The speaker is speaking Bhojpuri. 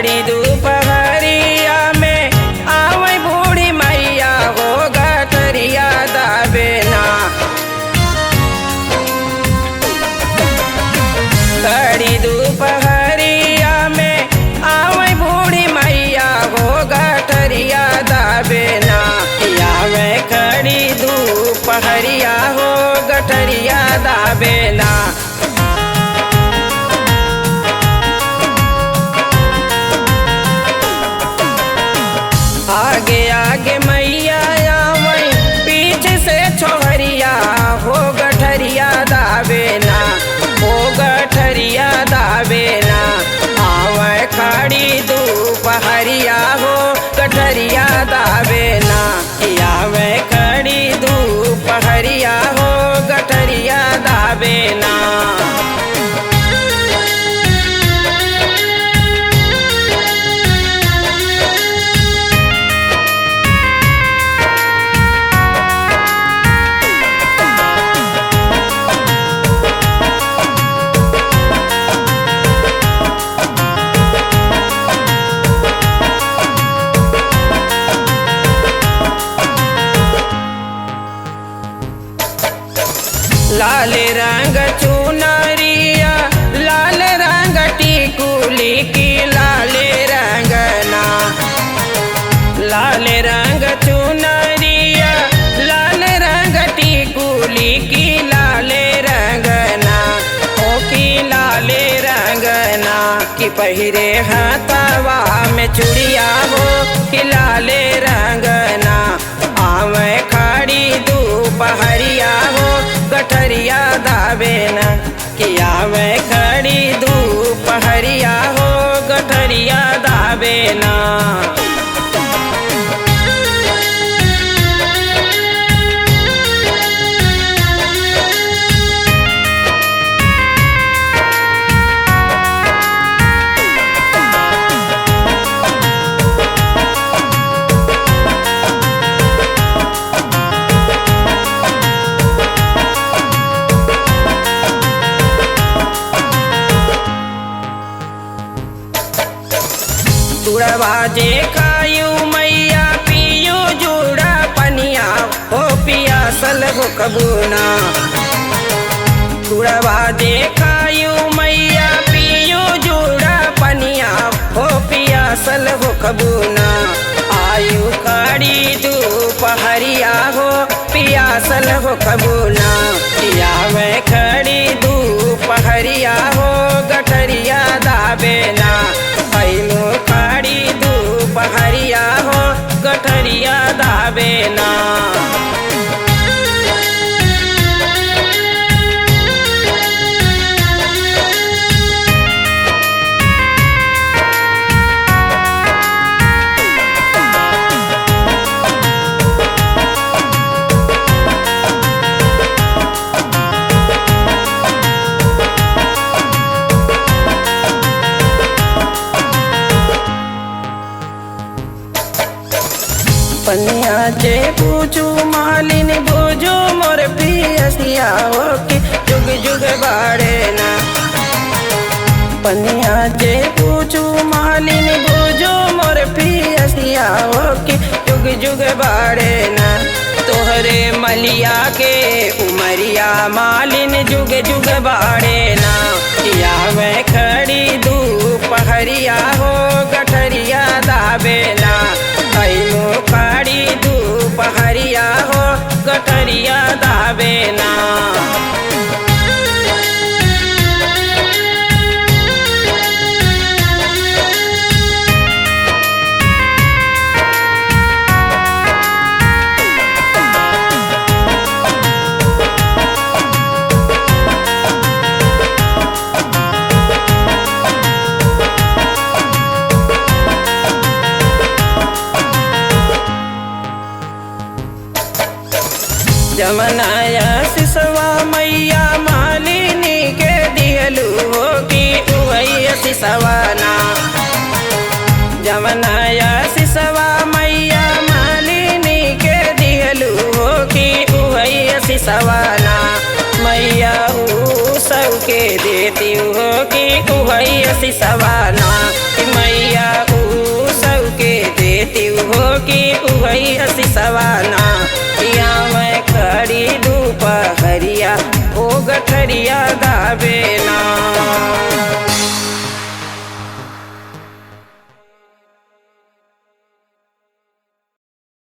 खड़ी दोपहरिया में आवे बूढ़ी मैया हो गठरिया दाबे ना। खड़ी दोपहरिया में आवे बूढ़ी मैया हो गठरिया दाबे ना। आवे खड़ी दोपहरिया हो गठरिया दाबे ना। आगे आगे मैया आवे पीछे से छोहरिया हो गठरिया दाबे ना। हो गठरिया दाबे ना। आवे खड़ी दोपहरिया हो गठरिया दाबे ना। आवे खड़ी दोपहरिया हो गठरिया दाबे ना। लाल रंग चुनरिया लाल रंग टिकुली की लाल रंगना। लाल रंग चुनरिया लाल रंग टिकुली की लाल रंगना। ओ की लाल रंगना कि पहिरे हाथवा में चूड़िया हो कि लाल रंगना। आवे खड़ी दोपहरिया हो गठरिया दाबे ना। कि आवे खड़ी दोपहरिया हो गठरिया दाबे ना। तुड़वाजे खायू मैया पियो जुड़ा पनिया हो पियासल हो कबूना। तुड़वाजे खायू मैया पियो जुड़ा पनिया हो पियासल हो कबूना। आयु खड़ी दोपहरिया हो पियासल हो कबूना। आवे खड़ी दोपहरिया हो गठरिया दाबे ना। आयु खड़ी दोपहरिया हो गठरिया दाबे ना। पनिया जे पूछू मालिन बोझो मोर पियसिया हो कि जुग जुग बाड़े ना। पनिया जे पूछू मालिन बोझो मोर पियसिया हो कि जुग जुग बाड़े ना। तोहरे मलिया के उमरिया मालिन जुग जुग बाड़े ना। आवे खड़ी दोपहरिया हो गठरिया दाबे ना। आयु खड़ी दोपहरिया हो गठरिया दाबे ना। जमनाया सिसवा मैया मालिनी के दिहलू हो कि उवैया सिसवाना। जमनाया सिसवा मैया मालिनी के दिहलू हो कि उवैया सिसवाना। मैया ऊ सब के देती हो कि उहई असी सवाना कि मैया ऊ सब के देती हो कि उहई असी सवाना या